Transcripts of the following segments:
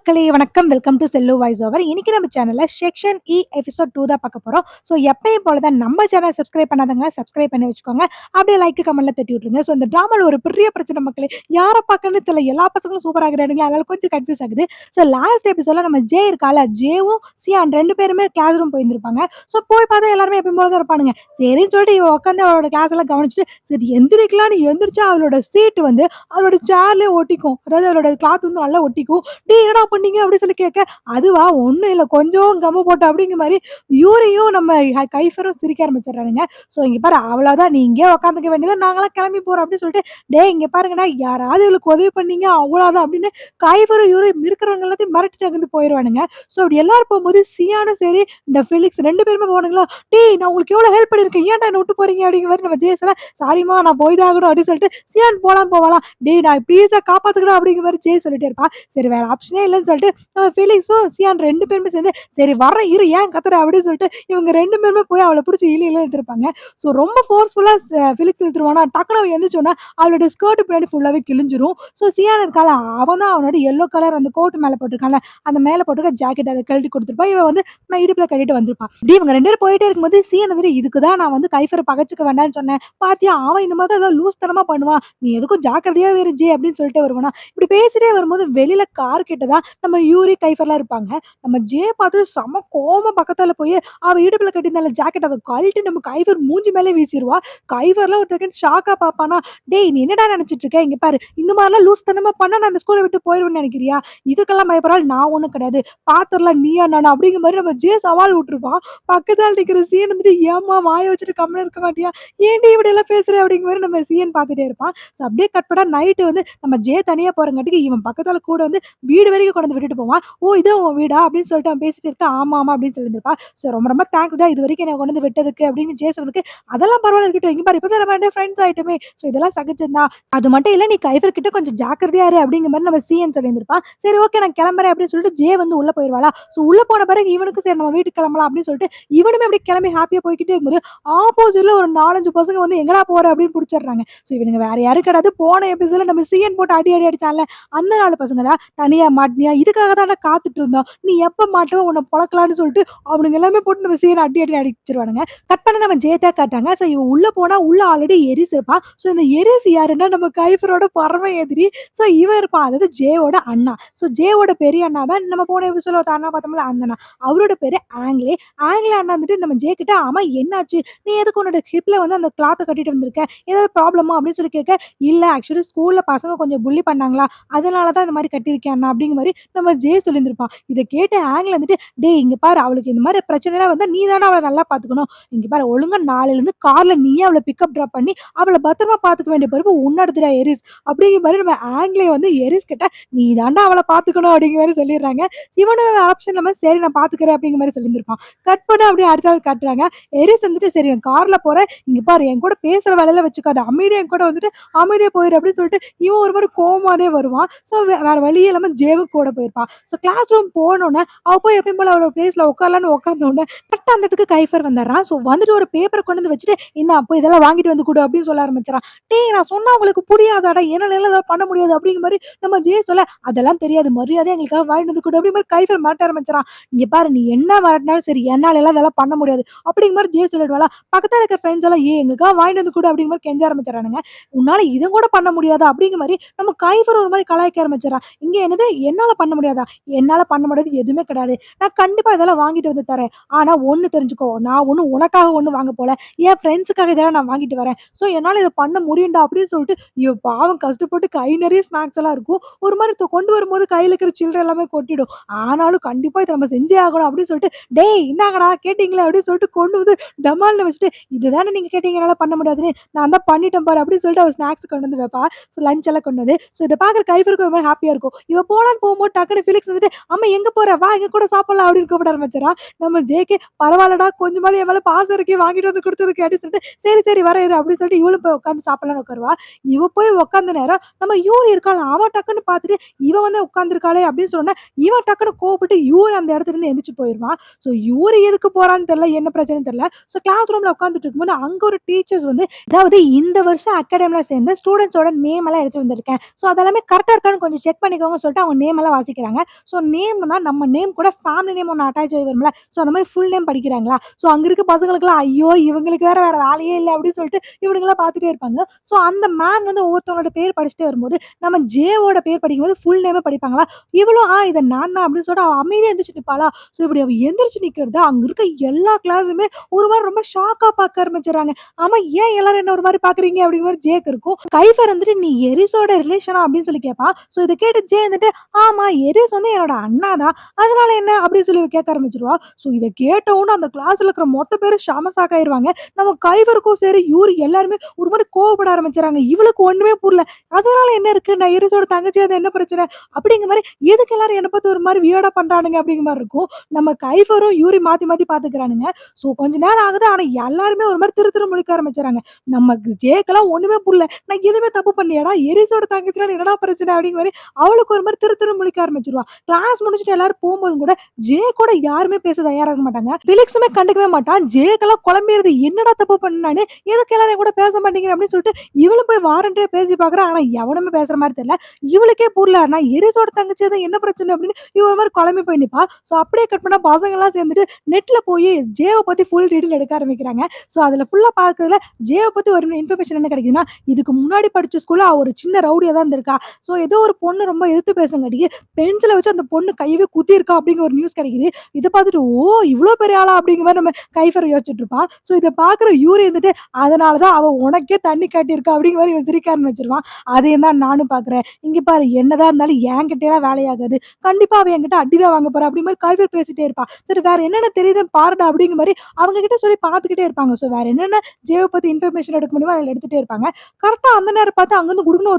மக்களே வணக்கம். Welcome to cell voice over. இன்னைக்கு நம்ம சேனல்ல செக்ஷன் இ எபிசோட் 2 தான் பார்க்க போறோம். ஸோ எப்பயும் போல தான் நம்ம சேனல் சப்ஸ்கிரைப் பண்ணாதவங்க சப்ஸ்கிரைப் பண்ணி வச்சுக்கோங்க. அப்படியே லைக் கமெண்ட்ல தட்டி விட்டுருங்க. ஸோ இந்த டிராமால ஒரு பெரிய பிரச்சனை மக்களே. யாரை பார்க்கணும்னு தெரியல. எல்லா பசங்களும் சூப்பரா இருக்கிறானுங்க. அதனால கொஞ்சம் கன்ஃபியூஸ் ஆகுது. ஸோ லாஸ்ட் எபிசோட்ல நம்ம ஜே இருக்கால, ஜேவும் சியான் 2 பேருமே கிளாஸ் ரூம் போயிருந்திருப்பாங்க. ஸோ போய் பார்த்தா எல்லாருமே எப்பயும் போல தான் இருப்பானுங்க. சரின்னு சொல்லிட்டு இவ உட்காந்து அவளோட கிளாஸ் எல்லாம் கவனிச்சுட்டு சரி எந்திரிக்கலாம்னு எந்திரிச்சா அவளோட சீட் வந்து அவளோட சேர்லயே ஒட்டிக்கும். அதாவது அவளோட கிளாத் வந்து நல்லா ஒட்டிக்கும். டேய் என்னடா பண்ணீங்க அப்படின்னு சொல்லி கேட்க, அதுவா ஒண்ணும் இல்ல கொஞ்சம் கம்மு போட்டோம் அப்படிங்கிற மாதிரி யூரியும் நம்ம கைஃபரும் சிரிக்க ஆரம்பிச்சிடுறானுங்க. ஸோ இங்க பாரு அவ்வளவுதான், நீ இங்கே உட்காந்துக்க வேண்டியதான், நாங்களாம் கிளம்பி போறோம் அப்படின்னு சொல்லிட்டு டே இங்க பாருங்கடா யாராவது இவளுக்கு உதவி பண்ணீங்க அவ்வளவுதான் அப்படின்னு கைஃபரும் யூரியும் இருக்கிறவங்க எல்லாத்தையும் மிரட்டிட்டு அங்கிருந்து போயிடுவானுங்க. ஸோ அப்படி எல்லாரும் போகும்போது சியானும் சரி இந்த ஃபிலிக்ஸ் 2 பேருமே போனாங்களா, டேய் நான் உங்களுக்கு எவ்வளவு ஹெல்ப் பண்ணிருக்கேன், ஏன்டா என்ன விட்டு போறீங்க அப்படிங்கிற மாதிரி நம்ம ஜேசல சாரிமா நான் போய் தான் ஆகணும் அப்படின்னு சொல்லிட்டு சியான் போகலாம் டேய் நான் ப்ளீஸா காப்பாத்துக்கணும் அப்படிங்கிற மாதிரி ஜே சொல்லிட்டே இருப்பா. சரி வேற ஆப்ஷனே இல்லைன்னு சொல்லிட்டு ஃபெலிக்ஸும் சியான் 2 பேருமே சேர்ந்து சரி வர்றேன் இரு ஏன் கத்துற அப்படின்னு சொல்லிட்டு இவங்க 2 பேருமே போய் அவளை பிடிச்சி இழு எடுத்திருப்பாங்க. ஸோ ரொம்ப ஃபோர்ஸ்ஃபுல்லா ஃபிலிக்ஸ் இழுத்துருவானா, டக்குனு அவன் எந்திரிச்சோன்னா அவளோட ஸ்கர்ட் பின்னாடி ஃபுல்லாவே கிழிஞ்சிரும். ஸோ சியான் இருக்கால அவன் தான் அவனோட எல்லோ கலர் அந்த கோட் மேலே போட்டிருக்கான்ல, அந்த மேலே போட்டிருக்க ஜாக்கெட் அதை கழட்டி கொடுத்துருப்பா. இவன் வந்து இடுப்புல கட்டிட்டு வந்திருப்பான். இப்படி இவங்க 2 பேரும் போயிட்டே இருக்கும்போது சியான் வந்துட்டு இதுக்கு தான் நான் வந்து கைஃபரை பகச்சுக்க வேண்டாம்னு சொன்னேன், பாத்தியா அவன் இந்த மாதிரி ஏதாவது லூஸ் தனமா பண்ணுவான், நீ எதுக்கும் ஜாக்கிரதையா வேறு ஜே அப்படின்னு சொல்லிட்டு வருவானா. இப்படி பேசிட்டே வரும்போது வெளியில கார் கிட்ட தான் நம்ம யூரி கைஃபர்லாம் இருப்பாங்க. நம்ம ஜே பார்த்து செம கோவமா பக்கத்துல போய் அவ இடுப்புல கட்டியிருந்தால ஜாக்கெட் அதை கழட்டி நம்ம கைஃபர் மூஞ்சி மேலே வீசிடுவா. கைஃபர்லாம் ஒரு செகண்ட் ஷாக்கா பார்ப்பானா, டேய் நீ என்னடா நினைச்சிட்டு இருக்க, இங்க பாரு இந்த மாதிரிலாம் லூஸ் தனமா பண்ணா நான் அந்த ஸ்கூலை விட்டு போயிடுவேன்னு நினைக்கிறியா, இதுக்கெல்லாம் பயப்படுறாள் நான் ஒன்றும் கிடையாது, பாத்திரலாம் நீயா நானா அப்படிங்கிற மாதிரி நம்ம ஜே சவால் விட்டுருப்பான். பக்கத்தால் நிற்கிற சீன் வந்துட்டு ஏமா வாய வச்சுட்டு கம்மன் இருக்க மாட்டியா, ஏன்டி இப்படி எல்லாம் பேசுற அப்படிங்கிற மாதிரி நம்ம சீன் பார்த்துட்டே இருப்பான். ஸோ அப்படியே கட் பண்ணா நைட்டு வந்து நம்ம ஜே தனியா போறங்காட்டிக்கு இவன் பக்கத்தால கூட வந்து வீடு வரைக்கும் கொண்டு வந்து விட்டுட்டு போவான். ஓ இதான் உன் வீடா அப்படின்னு சொல்லிட்டு அவன் பேசிட்டு இருக்கா. ஆமா ஆமா அப்படின்னு சொல்லியிருப்பா. ஸோ ரொம்ப ரொம்ப தேங்க்ஸ்டா இது வரைக்கும் என்ன கொண்டு வந்து விட்டதுக்கு அப்படின்னு ஜே சொன்னதுக்கு, அதெல்லாம் பரவாயில்ல இருக்கட்டும், இங்க பாரு இப்பதான் நம்ம ஃப்ரெண்ட்ஸ் ஆயிட்டுமே, ஸோ இதெல்லாம் சகிச்சதுதான், அது மட்டும் இல்ல நீ கைஃபர் கிட்ட கொஞ்சம் ஜாக்கிரதையா இரு அப்படிங்கிற மாதிரி நம்ம சிஎன் சொல்லியிருப்பான். சரி ஓகே நான் கிளம்புறேன் அப்படின்னு சொல்லிட்டு ஜே வந்து உள்ள போயிடுவாளா. ஸோ உள்ள போன பிறகு இவனுக்கு சரி நம்ம வீட்டுக்கு கிளம்பலாம் அப்படின்னு சொல்லிட்டு இவனுமே அப்படி கிளம்பி ஹாப்பியா போய்கிட்டே இருக்கும்போது ஆப்போசிட்ல ஒரு 4-5 பசங்க வந்து எங்கடா போற அப்படின்னு பிடிச்சிடுறாங்க. ஸோ இவனுங்க வேற யாரும் கிடையாது, போன எபிசோட்ல நம்ம சிஎன் போட்டு அடி அடி அடிச்சான்ல அந்த 4 பசங்க தான். தனியா மாட்டினியா, இதுக்காக தான் காத்துட்டு இருந்தோம், நீ எப்ப மாட்டுவ உன்னை பொழக்கலான்னு சொல்லிட்டு அவனுங்க எல்லாமே போட்டு நம்ம சிஎன் அடி அடி அடிச்சிருவானுங்க. கட் பண்ண நம்ம ஜேதா காட்டாங்க. ஸோ இவன் உள்ள போனா உள்ள ஆல்ரெடி எரிஸ் இருப்பான். ஸோ இந்த எரிஸ் யாருன்னா நம்ம கைஃபரோட பரம எதிரி. ஸோ இவன் இருப்பான், அதாவது ஜேவோட அண்ணா. ஸோ ஜேவோட பெரிய அண்ணா தான் நம்ம போன எபிசோட்ல ஒரு அண்ணா பார்த்தோம்ல அந்த அண்ணா, அவரோட பேரு ஆங்கிலே. ஆங்கிலே அண்ணா வந்துட்டு நம்ம ஜே கிட்ட ஆமா என்னாச்சு, நீ எதுக்கு உன்னோட ஹிப்ல வந்து அந்த கிளாத்தை கட்டிட்டு வந்திருக்க, ஏதாவது ப்ராப்ளமா அப்படின்னு சொல்லி கேட்க, இல்ல ஆக்சுவலி ஸ்கூல்ல பசங்க கொஞ்சம் புள்ளி பண்ணாங்களா, அதனால தான் இந்த மாதிரி கட்டியிருக்கேன் அண்ணா அப்படிங்கிற மாதிரி நம்ம ஜே சொல்லியிருந்திருப்பான். இதை கேட்டு ஆங்கில வந்துட்டு டேய் இங்க பாரு அவளுக்கு இந்த மாதிரி பிரச்சனைலாம் வந்தா நீ தானே அவளை நல்லா பாத்துக்கணும், இங்க பாரு ஒழுங்கா நாளையில இருந்து கார்ல நீயே அவளை பிக்கப் ட்ராப் பண்ணி அவளை பத்திரமா பாத்துக்க வேண்டிய பொறுப்பு உன்னோடதுடா எரிஸ் அப்படிங்கிற மாதிரி நம்ம ஆங்கிலே வந்து எரிஸ் கிட்ட நீ தாண்டா அவளை பாத்துக்கணும் அப்படிங்கிற மாதிரி சொல்லிடுறாங்க. சிவனோட ஆப்ஷன் நம்ம சரி நான் பாத்துக்கிறேன் அப்படிங்கிற மாதிரி சொல்லியிருந்திருப்பான். கட் பண்ண அப்படியே அடுத்த நாள் காட்டுறாங்க. எரிஸ் வந்துட்டு சரி நான் கார்ல போறேன், இங்க பாரு என் கூட பேசுற வேலையில வச்சுக்காது, அமைதியா என் கூட வந்துட்டு அமைதியா போயிரு அப்படின்னு சொல்லிட்டு இவன் ஒரு மாதிரி கோமானே வருவான். ஸோ வேற வழியே இல்லாம ஜேவும் கூட போயிருப்பான். ஸோ கிளாஸ் ரூம் போனோன்னே அவ போய் எப்பயும் போல அவளோட பிளேஸ்ல உட்காரலான்னு உட்காந்தோடனே கரெக்டாக அந்த இடத்துக்கு கைஃபர் வந்துடுறான். ஸோ வந்துட்டு ஒரு பேப்பரை கொண்டு வந்து வச்சுட்டு இந்த அப்போ இதெல்லாம் வாங்கிட்டு வந்து கொடு அப்படின்னு சொல்ல ஆரம்பிச்சிடறான். டேய் நான் சொன்னா உங்களுக்கு புரியாதாடா, என்னால ஏதாவது பண்ண முடியாது அப்படிங்கிற மாதிரி நம்ம ஜே சொல்ல, அதெல்லாம் தெரியாது மரியாதை எங்களுக்காக வாங்கிட்டு வந்து கொடு அப்படிங்கிற மாதிரி கைஃபர் மாட்ட ஆரம்பிச்சிடறான். இங்க பாரு நீ என்ன மாட்டினாலும் சரி என்னால எல்லாம் இதெல்லாம் பண்ண முடியாது அப்படிங்கிற மாதிரி ஜே சொல்லிடுவாளா. பக்கத்துல இருக்க ஃப்ரெண்ட்ஸ் எல்லாம் எங்களுக்காக வாங்கிட்டு வந்து கொடு அப்படிங்கிற மாதிரி கெஞ்ச ஆரம்பிச்சிடறானுங்க. உன்னால இதை கூட பண்ண முடியாதா அப்படிங்கிற மாதிரி நம்ம கைஃபர் ஒரு மாதிரி கலாய்க்க ஆரம்பிச்சிடறான். இங்க என்னது என்னால பண்ண முடியாதா, என்னால பண்ண முடியாது எதுவுமே கிடையாது, நான் கண்டிப்பா இதெல்லாம் வாங்கிட்டு வந்து தரேன், ஆனா ஒண்ணு தெரிஞ்சுக்கோ நான் ஒண்ணு உனக்காக ஒண்ணு வாங்க போல, என் ஃப்ரெண்ட்ஸுக்காக இதெல்லாம் நான் வாங்கிட்டு வரேன், ஸோ என்னால இதை பண்ண முடியும்டா அப்படின்னு சொல்லிட்டு ஐயோ பாவம் கஷ்டப்பட்டு கை நிறைய ஸ்நாக்ஸ் எல்லாம் இருக்கும், ஒரு மாதிரி கொண்டு வரும்போது கையில இருக்கிற சில்லறை எல்லாமே கொட்டிடும், ஆனாலும் கண்டிப்பா இதை நம்ம செஞ்சே ஆகணும் அப்படின்னு சொல்லிட்டு டேய் இந்தாங்கடா கேட்டீங்களே அப்படின்னு சொல்லிட்டு கொண்டு வந்து டமால்னு வச்சுட்டு இதுதானே நீங்க கேட்டீங்க என்னால பண்ண முடியாதுன்னு நான் தான் பண்ணிட்டேன் பாரு அப்படின்னு சொல்லிட்டு அவள் ஸ்நாக்ஸ் கொண்டு வந்து வைப்பா, லஞ்ச் எல்லாம் கொண்டு வந்து. ஸோ இதை பார்க்குற கைஃபருக்கு ஒரு மாதிரி ஹாப்பியா இருக்கும். இவ போலான்னு போகும்போது டக்குனு ஃபிலிக்ஸ் வந்துட்டு அம்மா எங்க போற வா எங்க கூட சாப்பிடலாம் அப்படின்னு கூப்பிட ஆரம்பிச்சிடா. நம்ம ஜேகே பரவாயில்லடா கொஞ்சமாதிரி என் மேல பாசம் இருக்கே வாங்கிட்டு வந்து கொடுத்ததுக்கு அப்படின்னு சொல்லிட்டு சரி சரி வர இரு அப்படின்னு சொல்லிட்டு இவளும் போய் உட்காந்து சாப்பிடலான்னு உட்காருவா. இவ போய் உட்காந்த நேரம் நம்ம யூரி இருக்காள் அவன் டக்குன்னு பார்த்துட்டு இவ வந்து உட்காந்துருக்காளே அப்படின்னு சொன்னா இவன் டக்குன்னு கோவப்பட்டு யூரி அந்த இடத்துல இருந்து எந்திரிச்சு போயிருவான். ஸோ யூரி எதுக்கு போறான்னு தெரியல, என்ன பிரச்சனைன்னு தெரியல. ஸோ கிளாஸ் ரூம்ல உட்காந்துட்டு இருக்கும்போது அங்க ஒரு டீச்சர்ஸ் வந்து அதாவது இந்த வருஷம் அகாடமில சேர்ந்த ஸ்டூடெண்ட்ஸோட நேம் எல்லாம் எடுத்து வந்திருக்கேன், ஸோ அதெல்லாமே கரெக்டா இருக்கான்னு கொஞ்சம் செக் பண்ணிக்கோங்க சொல்லிட்டு அவங்க நேம் எல்லாம் தான் வாசிக்கிறாங்க. ஸோ நேம்னா நம்ம நேம் கூட ஃபேமிலி நேம் ஒண்ணு அட்டாச் ஆகி வரும்ல. ஸோ அந்த மாரி ஃபுல் நேம் படிக்கிறாங்களா. ஸோ அங்க இருக்க பசங்களுக்கெல்லாம் ஐயோ! இவங்களுக்கு வேற வேலையே இல்ல அப்படின்னு சொல்லிட்டு இவனுங்கலாம் பார்த்துட்டே இருப்பாங்க. ஸோ அந்த மேம் வந்து ஒவ்வொருத்தவங்களோட பேர் படிச்சுட்டே வரும்போது, நம்ம ஜேவோட பேர் படிக்கும்போது ஃபுல் நேமே படிப்பாங்களா. இவளும் இத நான் தான் அப்படின்னு சொல்லிட்டு அவ அமைதியா எந்திரிச்சு நிப்பாளா. ஸோ இப்படி அவ எந்திரிச்சு நிக்கிறத அங்க இருக்க எல்லா கிளாஸுமே ஒரு மாரி ரொம்ப ஷாக்கா பார்க்க ஆரம்பிச்சுடுறாங்க. ஆமா, ஏன் எல்லாரும் என்ன ஒரு மாரி பார்க்குறீங்க அப்படிங்கிற மாரி ஜேக்கு இருக்கும். கைஃபர் வந்துட்டு நீ எரிஸோட ரிலேஷனா அப்படின்னு சொல்லி கேட்பான். ஸோ இத கேட்டு ஜே வந்துட்டு ஆமா எரிஸ் வந்து என்னோட அண்ணா தான். அதனால என்ன அப்படின்னு சொல்லி இவ கேட்க ஆரம்பிச்சுருவா. ஸோ இத கேட்டவுடனே அந்த கிளாஸ்ல இருக்கிற மொத்த பேரும் செம ஷாக் ஆயிருவாங்க. நம்ம கைஃபருக்கும் சரி, யூரி எல்லாருமே ஒரு மாரி கோவப்பட ஆரம்பிச்சுறாங்க. இவளுக்கு ஒண்ணுமே புரியல. அதனால என்ன இருக்கு? நான் எரிஸோட தங்கச்சி அது என்ன பிரச்சனை? அப்படிங்கிற மாரி எதுக்கு எல்லாரும் என்ன பார்த்து ஒரு மாரி வியர்டா பண்றானுங்க அப்படிங்கிற மாரி இருக்கும். நம்ம கைஃபரும் யூரி மாத்தி மாத்தி பார்த்துக்கிறானுங்க. ஸோ கொஞ்ச நேரம் ஆகுது. ஆனா எல்லாருமே ஒரு மாரி திரு திரு முழிக்க ஆரம்பிச்சுறாங்க. நமக்கு ஜேக்கெல்லாம் ஒண்ணுமே புரியல. நான் எதுவுமே தப்பு பண்ணலையாடா? எரிஸோட தங்கச்சினா என்னடா பிரச்சனை? அப்படிங்கிற மாரி அவளுக்கு ஒரு மாரி திரு திரு முழிக்க ஆரம்பிச்சுருவா. கிளாஸ் முடிச்சுட்டு எல்லாரும் போம்போது கூட ஜே கூட யாருமே பேச தயாரா இருக்க மாட்டாங்க. ஃபிலிக்ஸுமே கண்டுக்கவே மாட்டான். ஜேக்கெல்லாம் குழம்பிருது. என்னடா தப்பு பண்ணேன் நானு? எதுக்கு எல்லாரும் என் கூட பேச மாட்டேங்கிறீங்க அப்படின்னு சொல்லிட்டு இவளும் போய் வாரண்டியா பேசி பார்க்குறா. ஆனா எவனுமே பேசுற மாரி தெரியல. இவளுக்கே புரியல. நான் எரிஸோட தங்கச்சி தான் என்ன பிரச்சனை அப்படின்னு இவ ஒரு மாரி குழம்பி போய் நிப்பா. ஸோ அப்படியே கட் பண்ணா பசங்கலாம் சேர்ந்துட்டு நெட்ல போய் ஜேவ பத்தி ஃபுல் டீடைல் எடுக்க ஆரம்பிக்கிறாங்க. ஸோ அதுல ஃபுல்லா பார்க்கறதுல ஜேவ பத்தி ஒரு இன்ஃபர்மேஷன் என்ன கிடைக்குதுன்னா, இதுக்கு முன்னாடி படிச்ச ஸ்கூல்ல அவ ஒரு சின்ன ரவுடியா தான் இருந்திருக்கா. ஸோ ஏதோ ஒரு பொண்ணு ரொம்ப எதிர்த்து பேசுங்காட்டிக்கு பென்சில வச்சு அந்த பொண்ணு கையவே குத்தியிருக்கா அப்படிங்கிற ஒரு நியூஸ் கிடைக்குது. இத பார்த்துட்டு ஓ! இவ்ளோ பெரிய ஆளா அப்படிங்கிற மாரி நம்ம கைஃபர் யோசிச்சுட்டு இருப்பான். ஸோ இத பார்க்குற யூரி இருந்துட்டு அதனால தான் அவ உனக்கே தண்ணி காட்டியிருக்கா அப்படிங்கிற மாரி இவன் சிரிக்க ஆரம்பிச்சுருவான். அதையும் தான் நானும் பார்க்குறேன். இங்க பாரு என்னதான் இருந்தாலும் என்கிட்டலாம் வேலையாகாது. கண்டிப்பா அவ என்கிட்ட அடி தான் வாங்க போறா அப்படிங்கிற மாரி கைஃபர் பேசிட்டே இருப்பா. சரி வேற என்னென்ன தெரியுதுன்னு பாருடா அப்படிங்கிற மாரி அவங்க கிட்ட சொல்லி பார்த்துக்கிட்டே இருப்பாங்க. ஸோ வேற என்னென்ன ஜேவ பத்தி இன்ஃபர்மேஷன் எடுக்க முடியுமோ அதில எடுத்துட்டே இருப்பாங்க. கரெக்ட்டா அந்த நேரம் பார்த்து அங்கருந்து குடுகுடுன்னு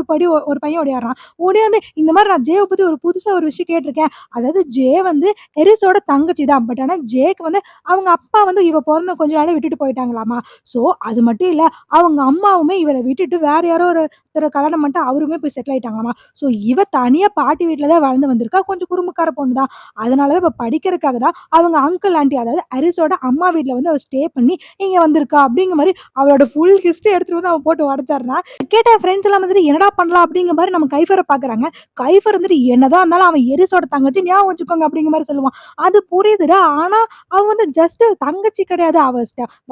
ஒரு பையன் ஓடியார்றான். ஓடியாந்து இந்த மாரி நான் ஜேவ பத்தி ஒரு புதுசா ஒரு விஷயம் கேட்டுருக்கேன். அதாவது ஜே வந்து எரிஸோட தங்கச்சி தான். பட் ஆனா ஜேக்கு வந்து அவங்க அப்பா வந்து இவ பொறந்த கொஞ்ச நாள்ல விட்டுட்டு போயிட்டாங்களாமா. ஸோ அது மட்டும் இல்ல, அவங்க அம்மாவுமே இவள விட்டுட்டு வேற யாரோ ஒருத்தர கல்யாணம் பண்ணிட்டு அவருமே போய் செட்டில் ஆயிட்டாங்களாமா. ஸோ இவ தனியா பாட்டி வீட்ல தான் வளர்ந்து வந்திருக்கா. கொஞ்சம் குறும்புக்கார பொண்ணு தான். அதனால தான் இப்ப படிக்கிறதுக்காக தான் அவங்க அங்கிள், ஆன்டி அதாவது அரிஸோட அம்மா வீட்ல வந்து அவ ஸ்டே பண்ணி இங்க வந்திருக்கா அப்படிங்கிற மாரி அவளோட ஃபுல் ஹிஸ்டரி எடுத்துட்டு வந்து அவன் போட்டு உடைச்சர்றான். கேட்ட ஃப்ரெண்ட்ஸ் எல்லாம் வந்துட்டு என்னடா பண்ணலாம் அப்படிங்கிற மாரி நம்ம கைஃபர பார்க்குறாங்க. கைஃபர் வந்துட்டு என்னதான் இருந்தாலும் அவன் எரிஸோட தங்கச்சி ஞாபகம் வச்சுக்கோங்க அப்படிங்கிற மாரி சொல்லுவான். அது புரியுதுடா. ஆனா அவ வந்து ஜஸ்ட் தங்கச்சி கிடையாது. அவ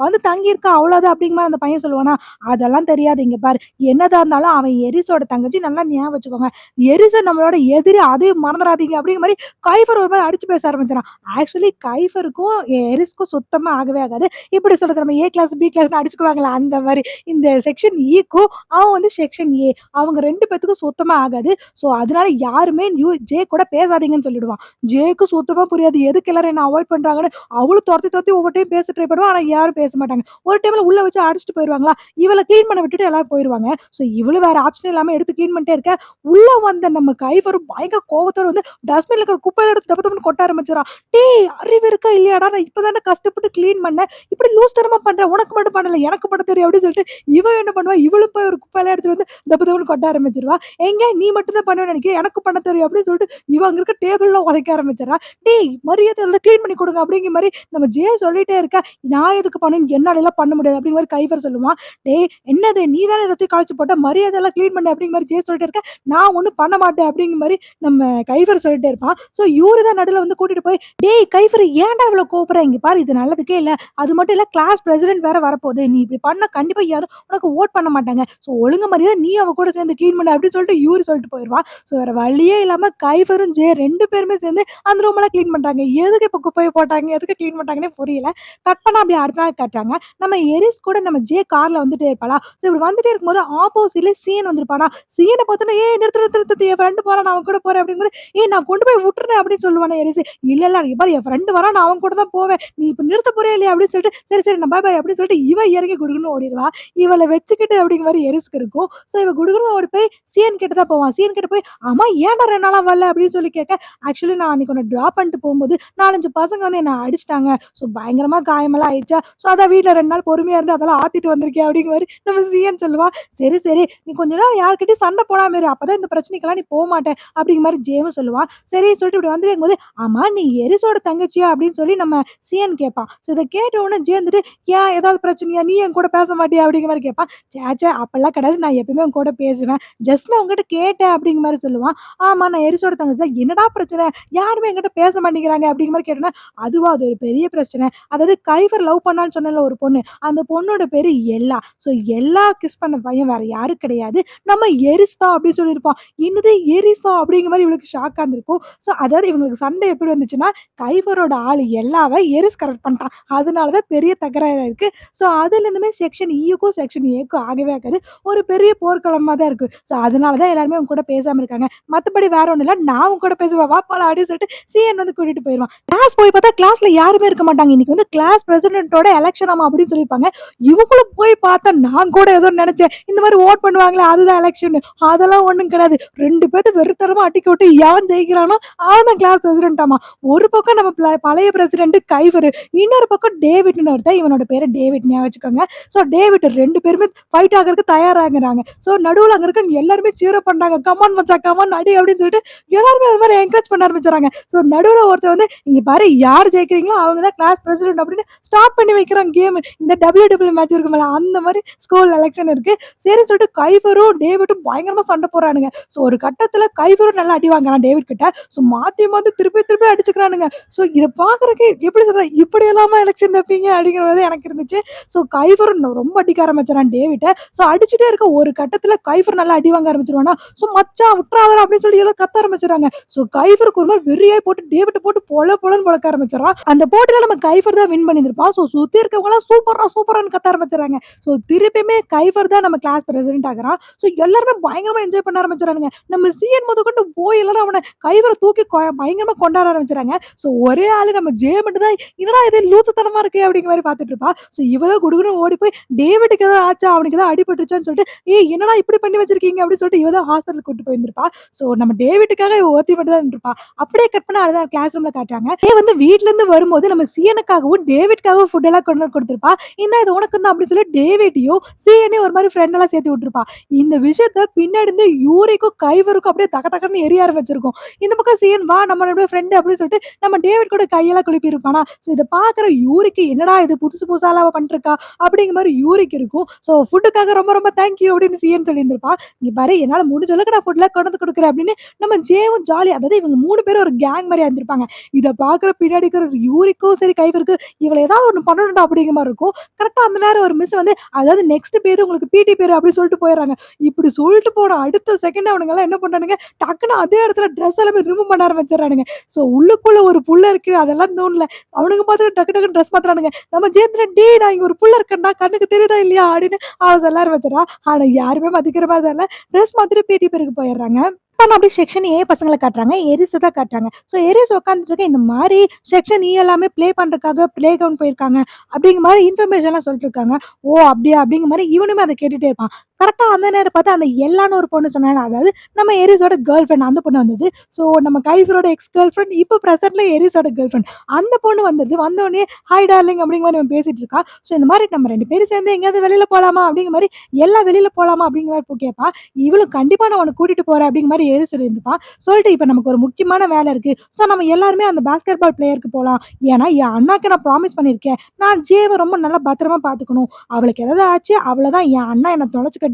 வந்து தங்கியிருக்கா அவ்வளோதான் அப்படிங்கிற மாரி அந்த பையன் சொல்லுவானா, அதெல்லாம் தெரியாது. இங்க பாரு என்னதான் இருந்தாலும் அவன் எரிஸோட தங்கச்சி நல்லா ஞாபகம் வச்சுக்கோங்க. எரிஸ நம்மளோட எதிரி அதையும் மறந்துறாதீங்க அப்படிங்கிற மாரி கைஃபர் ஒரு மாரி அடிச்சு பேச ஆரம்பிச்சுறான். ஆக்சுவலி கைஃபருக்கும் எரிஸ்க்கும் சுத்தமா ஆகவே ஆகாது. இப்படி சொல்றது நம்ம ஏ கிளாஸ், பி கிளாஸ்ன்னு அடிச்சுக்குவாங்கல்ல அந்த மாரி. இந்த செக்ஷன் ஈக்கும் அவன் வந்து செக்ஷன் ஏ. அவங்க 2 பேத்துக்கும் சுத்தமா ஆகாது. ஸோ அதனால யாருமே ஜே கூட பேசாதீங்கன்னு சொல்லிடுவான். ஜேக்கு சுத்தமா புரியாது. எதுக்கு எல்லாரும் என்ன அவாய்ட் பண்றாங்கன்னு அவளும் தொரத்தி தொரத்தி ஒவ்வொரு டைம் பேச ட்ரை பண்ணுவா. ஆனா யாரும் பேச மாட்டாங்க. ஒரு டைம்ல உள்ள வச்சு அடிச்சுட்டு போயிருவாங்களா, இவள கிளீன் பண்ண விட்டுட்டு எல்லாரும் போயிருவாங்க. ஸோ இவளும் வேற ஆப்ஷன் இல்லாம எடுத்து கிளீன் பண்ணிட்டே இருக்க. உள்ள வந்த நம்ம கைஃபரும் பயங்கர கோவத்தோட வந்து டஸ்ட்பின்ல இருக்கிற குப்பையில எடுத்து தப்பு தப்புன்னு கொட்ட ஆரம்பிச்சுறான். டேய் அறிவு இருக்கா இல்லையாடா? நான் இப்பதானே கஷ்டப்பட்டு கிளீன் பண்ணேன். இப்படி லூஸ்தனமா பண்ற. உனக்கு மட்டும் பண்ணல. எனக்கு பண்ண தெரியும் அப்படின்னு சொல்லிட்டு இவ என்ன பண்ணுவா, இவளும் போய் ஒரு குப்பையில எடுத்துட்டு வந்து தப்பு தப்புன்னு கொட்ட ஆரம்பிச்சுருவா. எங்க நீ மட்டும் தான் பண்ணுவேன்னு நினைக்கிறேன். எனக்கு பண்ண தெரியும் அப்படின்னு சொல்லிட்டு இவ அங்க இருக்க டேபிள்ல உதைக்க ஆரம்பிச்சுறா. டேய் மரியாதை இல்ல கிளீன் பண்ணி கொடுங்க அப்படிங்கிற மாரி நம்ம ஜே சொல்லிட்டே இருக்கா. நான் எதுக்கு பண்ணணும்? என்னாலலாம் பண்ண முடியாது அப்படிங்கிற மாரி கைஃபர் சொல்லுவான். டேய் என்னது நீ தானே எல்லாத்தையும் கழிச்சு போட்ட மரியாதை எல்லாம் கிளீன் பண்ணு அப்படிங்கிற மாரி ஜே சொல்லிட்டே இருக்க. நான் ஒண்ணும் பண்ண மாட்டேன் அப்படிங்கிற மாரி நம்ம கைஃபர் சொல்லிட்டே இருப்பான். ஸோ இவரு தான் நடுவுல வந்து கூட்டிட்டு போய் டேய் கைஃபர் ஏன்டா இவ்வளவு கோவப்படுற? இங்க பாரு இது நல்லதுக்கே இல்ல. அது மட்டும் இல்ல கிளாஸ் பிரசிடென்ட் வேற வரப்போகுது. நீ இப்படி பண்ணா கண்டிப்பா யாரும் உனக்கு வோட் பண்ண மாட்டாங்க. ஸோ ஒழுங்கு மரியாதை நீ அவ கூட சேர்ந்து கிளீன் பண்ணு அப்படின்னு சொல்லிட்டு இவரு சொல்லிட்டு போயிருவான். ஸோ வேற வழியே இல்லாம கைஃபரும் ஜே 2 பேருமே சேர்ந்து அந்த ரூம் எல்லாம் கிளீன் பண்றாங்க. எதுக்கு இப்ப குப்பைய போட்டாங்க? எதுக்கு கிளீன் பண்றாங்கன்னே புரியல. கட் பண்ணா அப்படியே அடுத்த நாள் காட்டுறாங்க. நம்ம எரிஸ் கூட நம்ம ஜே கார்ல வந்துட்டே இருப்பாளா. ஸோ இப்படி வந்துட்டே இருக்கும்போது ஆப்போசிட்ல சீன் வந்திருப்பானா. சீனை பார்த்தோன்னா ஏய் நிறுத்து நிறுத்து நிறுத்து என் ஃப்ரெண்டு போறான் நான் அவன் கூட போறேன் அப்படிங்கும்போது ஏய் நான் கொண்டு போய் விட்டுறேன் அப்படின்னு சொல்லுவானே எரிஸ். இல்ல இல்ல இங்க பாரு என் ஃப்ரெண்டு வரான் நான் அவன் கூட தான் போவேன். நீ இப்ப நிறுத்த போறியா இல்லையா அப்படின்னு சொல்லிட்டு சரி சரி நான் பாய் பாய் அப்படின்னு சொல்லிட்டு இவ இறங்கி குடுகுடுன்னு ஓடிடுவா. இவளை வச்சுக்கிட்டு அப்படிங்கிற மாதிரி எரிஸ்க்கு இருக்கும். ஸோ இவ குடுகுடுன்னு ஓடி போய் சிஎன் கிட்ட தான் போவான். சிஎன் கிட்ட போய் ஆமா ஏன்டா 2 நாளா வரல அப்படின்னு சொல்லி கேட்க ஆக்சுவலி நான் அன்னைக்கு உன்னை ட்ராப் பண்ணிட்டு போகும்போது 4, 5 பசங்க வந்து என்ன அடிச்சிட்டாங்க. ஸோ பயங்கரமா காயமெல்லாம் ஆயிடுச்சா. ஸோ அதான் வீட்டில் 2 நாள் பொறுமையா இருந்து அதெல்லாம் ஆத்திட்டு வந்திருக்கேன் அப்படிங்கிற மாதிரி நம்ம சிஎன் சொல்லுவா. சரி சரி நீ கொஞ்ச நாள் யார்கிட்டயும் சண்டை போடாம இரு. அப்பதான் இந்த பிரச்சனைக்கெல்லாம் நீ போக மாட்டே அப்படிங்கிற மாதிரி ஜேமும் சொல்லுவான். சரின்னு சொல்லிட்டு இப்படி வந்து இருக்கும்போது ஆமா நீ எரிஸோட தங்கச்சியா அப்படின்னு சொல்லி நம்ம சிஎன் கேட்பான். ஸோ இதை கேட்ட உடனே ஜே வந்துட்டு ஏன் ஏதாவது பிரச்சனையா நீ என் கூட பேச மாட்டியா அப்படிங்கிற மாதிரி கேட்பான். சேச்சே அப்பெல்லாம் கிடையாது நான் எப்பயுமே உன் கூட பேசுவேன். ஜஸ்ட் நான் உங்ககிட்ட கேட்டேன் அப்படிங்கிற மாதிரி சொல்லுவான். ஆமா நான் எரிஸோட தங்கச்சி தான், "என்னடா பிரச்சனை? யாருமே என்கிட்ட பேச மாட்டேங்கிறாங்க." அப்படிங்கிற மாரி கேட்டோனே, "அதுவா அது ஒரு பெரிய பிரச்சனை. அதாவது கைஃபர் லவ் பண்ணான்னு சொன்னேன்ல ஒரு பொண்ணு. அந்த பொண்ணோட பேரு எல்லா. ஸோ எல்லா கிஸ் பண்ண பையன் வேற யாரும் கிடையாது. நம்ம எரிஸ் தான்." அப்படின்னு சொல்லியிருப்பான். "என்னது எரிஸா?" அப்படிங்கிற மாரி இவளுக்கு ஷாக்கா இருந்திருக்கும். ஸோ அதாவது இவங்களுக்கு சண்டை எப்படி வந்துச்சுன்னா, கைஃபரோட ஆளு எல்லாவ எரிஸ் கரெக்ட் பண்ணிட்டான். அதனால தான் பெரிய தகராறா இருக்கு. ஸோ அதுலேருந்துமே செக்ஷன் ஈக்கும், செக்ஷன் ஏக்கும் ஆகவே ஆகாது. ஒரு பெரிய போர்க்களமா தான் இருக்கு. ஸோ அதனால தான் எல்லாருமே உன் கூட பேசாம இருக்காங்க. மத்தபடி வேற ஒண்ணும் இல்ல. நான் உன் கூட பேசுவேன். வா போலாம் அப்படின்னு சொல்லிட்டு சிஎன் வந்து கூட்டிட்டு போயிருவான். கிளாஸ் போய் பார்த்தா கிளாஸ்ல யாருமே இருக்க மாட்டாங்க. இன்னைக்கு வந்து கிளாஸ் பிரசிடென்ட்டோட எலக்ஷனாமா அப்படின்னு சொல்லியிருப்பாங்க. இவங்களும் போய் பார்த்தா நான் கூட ஏதோ நினைச்சேன். இந்த மாதிரி ஓட் பண்ணுவாங்களே அதுதான் எலக்ஷன். அதெல்லாம் ஒண்ணும் கிடையாது. 2 பேத்த வெறித்தனமா அடிக்க விட்டு எவன் ஜெயிக்கிறானோ அவன் தான் கிளாஸ் பிரசிடென்ட்டாமா. ஒரு பக்கம் நம்ம பழைய பிரசிடென்ட் கைஃபர், இன்னொரு பக்கம் டேவிட்னு ஒருத்தன். இவனோட பேரு டேவிட் ஞாபகம் வச்சுக்கோங்க. ஸோ டேவிட் 2 பேருமே ஃபைட் ஆகறதுக்கு தயாராகுறாங்க. ஸோ நடுவுல அங்க இருக்க எல்லாருமே சீர் அப் பண்றாங்க. கமான் மச்சான் கமான் அடி அப்படின்னு சொல்லிட்டு எல்லாருமே அது மாதிரி என்கரேஜ் பண்ண ஆரம்பிச்சாங்க. ஸோ நடுவுல ஒருத்தர் வந்து, "இங்க பாரு யார் ஜெயிக்கிறீங்களோ அவங்க தான் கிளாஸ் பிரசிடென்ட்" அப்படின்னு ஸ்டார்ட் பண்ணி வைக்கிறாங்க கேம். இந்த WWE மேட்ச் இருக்கும்ல அந்த மாதிரி ஸ்கூல் எலெக்ஷன் இருக்கு. சரின்னு சொல்லிட்டு கைஃபரும் டேவிட்டும் பயங்கரமா சண்டை போடுறானுங்க. ஸோ ஒரு கட்டத்துல கைஃபரும் நல்லா அடி வாங்குறான் டேவிட் கிட்ட. ஸோ மாத்தி மாத்தி திருப்பி திருப்பி அடிச்சுக்கிறானுங்க. ஸோ இத பாக்குறதுக்கு எப்படி சொல்றது, இப்படி எல்லாமா எலெக்ஷன் வைப்பீங்க அப்படிங்கிற மாதிரி எனக்கு இருந்துச்சு. ஸோ கைஃபரும் ரொம்ப அடிக்க ஆரம்பிச்சான் டேவிட்ட. ஸோ அடிச்சுட்டே இருக்க ஒரு கட்டத்துல கைஃபர் நல்லா அடி வாங்க ஆரம்பிச்சிருவானா. ஸோ மச்சான் விட்றாதடா அப்படின்னு சொல்லி எல்லாம் கத்த ஆரம்பிச்சிடுறாங்க. ஸோ கைஃபருக்கு ஒரு மாதிரி வெறியாய் போட்டு டேவிட்ட போட்டு பொல பொலன்னு பொழக்க ஆரம்பிச்சிடறான். அந்த போட்டியில நம்ம கைஃபர் தான் வின் பண்ணியிருப்பான். ஸோ சுத்தி இருக்கவங்க எல்லாம் சூப்பரா சூப்பரான்னு கத்த ஆரம்பிச்சிடறாங்க. ஸோ திருப்பியுமே கைஃபர் தான் நம்ம கிளாஸ் பிரசிடென்ட் ஆகுறான். ஸோ எல்லாருமே பயங்கரமா என்ஜாய் பண்ண ஆரம்பிச்சிடறாங்க. நம்ம சிஎன் முதற்கொண்டு போய் எல்லாரும் அவனை கைஃபரை தூக்கி பயங்கரமா கொண்டாட ஆரம்பிச்சிடறாங்க. ஸோ ஒரே ஆளு நம்ம ஜே மட்டும் தான், "என்னடா இது லூசுத்தனமா இருக்கு" அப்படிங்கிற மாதிரி பார்த்துட்டு இருப்பா. ஸோ இவதான் குடுகுடுன்னு ஓடி போய், "டேவிட்டுக்கு ஏதாவது ஆச்சா, அவனுக்கு ஏதாவது அடிபட்டுருச்சான்னு" சொல்லிட்டு, "ஏய் என்னடா இப்படி பண்ணி வச்சிருக்கீங்க" அப்படின்னு சொல்லிட்டு இவ தான் ஹாஸ்பிட்டல் கூட்டு போயிருந்திருப்பா. ஸோ நம்ம டேவிட்டுக்காக இவ ஒருத்தி மட்டும் தான் இருப்பா. அப்படியே கட் பண்ணா அதுதான் கிளாஸ் ரூம்ல காட்டுறாங்க. வந்து வீட்ல இருந்து வரும்போது நம்ம சிஎனுக்காகவும் டேவிட்காகவும் ஃபுட் எல்லாம் கொண்டு வந்து கொடுத்திருப்பா. "இந்தா இது உனக்கு தான்" அப்படின்னு சொல்லி டேவிட்டையும் சிஎனையும் ஒரு மாதிரி ஃப்ரெண்ட் எல்லாம் சேர்த்து விட்டுருப்பா. இந்த விஷயத்த பின்னாடி இருந்து யூரிக்கும் கைவருக்கும் அப்படியே தக தகன்னு எரிய ஆரம்பிச்சிருக்கும். இந்த பக்கம் சிஎன், "வா நம்ம ஃப்ரெண்டு" அப்படின்னு சொல்லிட்டு நம்ம டேவிட் கூட கையெல்லாம் குழப்பி இருப்பானா. ஸோ இதை பாக்குற யூரிக்கு, "என்னடா இது புதுசு புதுசாலாம் அவ பண்ணிருக்கா" அப்படிங்கிற மாதிரி யூரிக்கு இருக்கும். ஸோ ஃபுட்டுக்காக ரொம்ப ரொம்ப தேங்க்யூ அப்படின்னு சிஎன் சொல்லியிருந்திருப்பா. "இங்க பாரு என்னால முடிஞ்ச அளவுக்கு நான் ஃபுட்லாம் கொண்டு வந்து கொடுக்குறேன்" அப்படின்னு நம்ம ஜேவும் ஜாலி, அதாவது இவங்க 3 பேரும் ஒரு கேங் மாதிரி இருந்திருப்பாங்க. இதை பாக்குற பின்னாடி இருக்கிற யூரிக்கும் சரி கைவருக்கு, இவளை ஏதாவது ஒண்ணு பண்ணணும்டா அப்படிங்கிற மாதிரி இருக்கும். கரெக்டா அந்த நேரம் ஒரு மிஸ் வந்து, "அதாவது நெக்ஸ்ட் பேரு உங்களுக்கு பிடி பேரு" அப்படி சொல்லிட்டு போயிடுறாங்க. இப்படி சொல்லிட்டு போன அடுத்த செகண்ட் அவனுங்க எல்லாம் என்ன பண்றானுங்க, டக்குன்னு அதே இடத்துல ட்ரெஸ் எல்லாமே ரிமூவ் பண்ண ஆரம்பிச்சிடறானுங்க. ஸோ உள்ளுக்குள்ள ஒரு புள்ள இருக்கு அதெல்லாம் தோணல. அவனுங்க பார்த்துட்டு டக்கு டக்குன்னு ட்ரெஸ் மாத்துறானுங்க. நம்ம ஜெயந்திரன், "டேய் நான் இங்க ஒரு புள்ள இருக்கேன்டா, கண்ணுக்கு தெரியுதா இல்லையா" அப்படின்னு அவ சொல்ல ஆரம்பிச்சிடறா. ஆனா யாருமே மதிக்கிற மாதிரி தெரியல. ட்ரெஸ் மாத்திட்டு பிடி பேருக்கு போயிடுறாங்க. இப்ப அப்படியே செக்ஷன் ஏ பசங்கள காட்டுறாங்க. எரிஸ தான் காட்டுறாங்க. ஸோ எரிஸ் உட்காந்துட்டு இருக்க, இந்த மாதிரி செக்ஷன் இ எல்லாமே ப்ளே பண்றதுக்காக ப்ளே கிரவுண்ட் போயிருக்காங்க அப்படிங்கிற மாதிரி இன்ஃபர்மேஷன்லாம் சொல்லிட்டு இருக்காங்க. "ஓ அப்படியா?" அப்படிங்கிற மாதிரி இவனுமே அதை கேட்டுட்டே இருப்பான். கரெக்டா அந்த நேரம் பார்த்து அந்த எல்லான்னு ஒரு பொண்ணு சொன்னாங்க. அதாவது நம்ம எரிஸோட கேர்ள் ஃப்ரெண்ட் அந்த பொண்ணு வந்தது. ஸோ நம்ம கைஃபரோட எக்ஸ் கேர்ள் ஃப்ரெண்ட் இப்போ பிரசன்ட்ல எரிஸோட கேர்ள் ஃப்ரெண்ட் அந்த பொண்ணு வந்தது. வந்தோடனே, "ஹாய் டார்லிங்" அப்படிங்கிற மாதிரி நம்ம பேசிட்டு இருக்கா. ஸோ இந்த மாதிரி நம்ம 2 பேரும் சேர்ந்து எங்கேயாவது வெளியில போலாமா அப்படிங்கிற மாதிரி, எல்லாம் வெளியில போலாமா அப்படிங்கிற மாதிரி கேட்பா. இவளும், "கண்டிப்பா நான் உன்னை கூட்டிட்டு போறேன்" அப்படிங்கிற மாதிரி எரி சொல்லியிருந்துப்பா. சொல்லிட்டு, "இப்ப நமக்கு ஒரு முக்கியமான வேலை இருக்கு. ஸோ நம்ம எல்லாருமே அந்த பாஸ்கெட் பால் பிளேயருக்கு போலாம். ஏன்னா என் அண்ணாக்கு நான் ப்ராமிஸ் பண்ணியிருக்கேன். நான் ஜேவ ரொம்ப நல்லா பத்திரமா பார்த்துக்கணும். அவளுக்கு ஏதாவது ஆச்சு அவ்வளோதான், என் அண்ணா என்ன தொலைச்சு கட்டிடுவான்.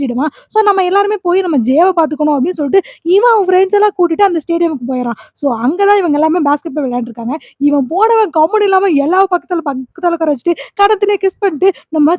ஸோ நம்ம எல்லாருமே போய் நம்ம ஜேவ பார்த்துக்கணும்" அப்படின்னு சொல்லிட்டு இவன் அவன் ஃப்ரெண்ட்ஸ் எல்லாம் கூட்டிட்டு அந்த ஸ்டேடியமுக்கு போயிடறான். ஸோ அங்கதான் இவங்க எல்லாமே பாஸ்கெட் பால் விளையாண்டுருக்காங்க. இவன் போனவன் கம்முனு இல்லாம எல்லா பக்கத்துல பக்கத்துல உட்கார வச்சுட்டு கடத்திலே கிஸ் பண்ணிட்டு நம்ம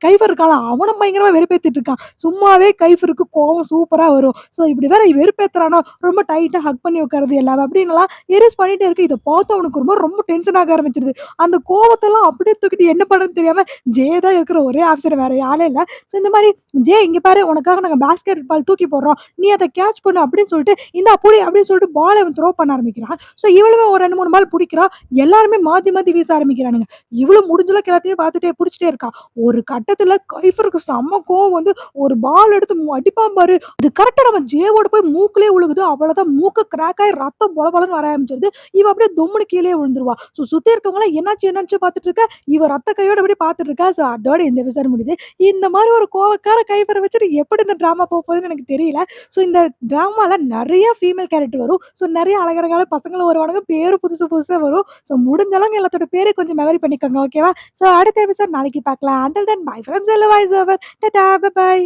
கைஃபர் இருக்கான் அவனும் பயங்கரமா வெறுப்பேத்திட்டு இருக்கான். சும்மாவே கைஃபருக்கு கோவம் சூப்பரா வரும். ஸோ இப்படி வேற வெறுப்பேத்துறானோ, ரொம்ப டைட்டா ஹக் பண்ணி உட்காருது எல்லாம் அப்படின்னுலாம் எரேஸ் பண்ணிட்டே இருக்கு. இதை பார்த்து அவனுக்கு ரொம்ப டென்ஷன் ஆக ஆரம்பிச்சிருது. அந்த கோவத்தெல்லாம் அப்படியே தூக்கிட்டு என்ன பண்றதுன்னு தெரியாம ஜே தான் இருக்கிற ஒரே ஆப்ஷன், வேற ஆளே இல்ல. ஸோ இந்த மாதிரி, "ஜே இங்க பாரு, உனக்காக நாங்க பாஸ்கெட் பால் தூக்கி போடுறோம், நீ அதை கேட்ச் பண்ணு" அப்படின்னு சொல்லிட்டு, "இந்தா புடி" அப்படின்னு சொல்லிட்டு பால் அவன் த்ரோ பண்ண ஆரம்பிக்கிறான். ஸோ இவளுமே ஒரு 2, 3 பால் பிடிக்கிறா. எல்லாருமே மாத்தி மாத்தி வீச ஆரம்பிக்கிறானுங்க. இவளும் முடிஞ்ச அளவுக்கு எல்லாத்தையும் பார்த்துட்டே பிடிச்சிட்டே இருக்கா. ஒரு கட்டத்துல கைஃபருக்கு செம்ம கோவம் வந்து ஒரு பால் எடுத்து அடிப்பான் பாரு. அது கரெக்டா நம்ம ஜேவோட போய் மூக்குலயே விழுகுது. அவ்வளவுதான், மூக்கு கிராக் ஆகி ரத்தம் பொல பொலன்னு வர ஆரம்பிச்சிருது. இவ அப்படியே தொம்முனு கீழே விழுந்துருவா. ஸோ சுத்தி இருக்கவங்க எல்லாம் என்னாச்சு பார்த்துட்டு இருக்க, இவ ரத்த கையோட அப்படியே பார்த்துட்டு இருக்கா. ஸோ அதோட இந்த எபிசோட் முடியுது. இந்த மாதிரி ஒரு கோவக்கார கைஃபரை வச்சுட்டு எப்படி இந்த டிராமா போகுதுன்னு எனக்கு தெரியல. ஸோ இந்த டிராமால நிறைய ஃபீமேல் கேரக்டர் வரும். ஸோ நிறைய அழகழகான பசங்களும் வருவானுங்க. பேரும் புதுசு புதுசா வரும். ஸோ முடிஞ்ச அளவுக்கு எல்லாத்தோட பேரை கொஞ்சம் மெமரி பண்ணிக்கோங்க. ஓகேவா? ஸோ அடுத்த எபிசோட் நாளைக்கு பார்க்கலாம். Until then bye from Chella voice over. டாடா பை பை.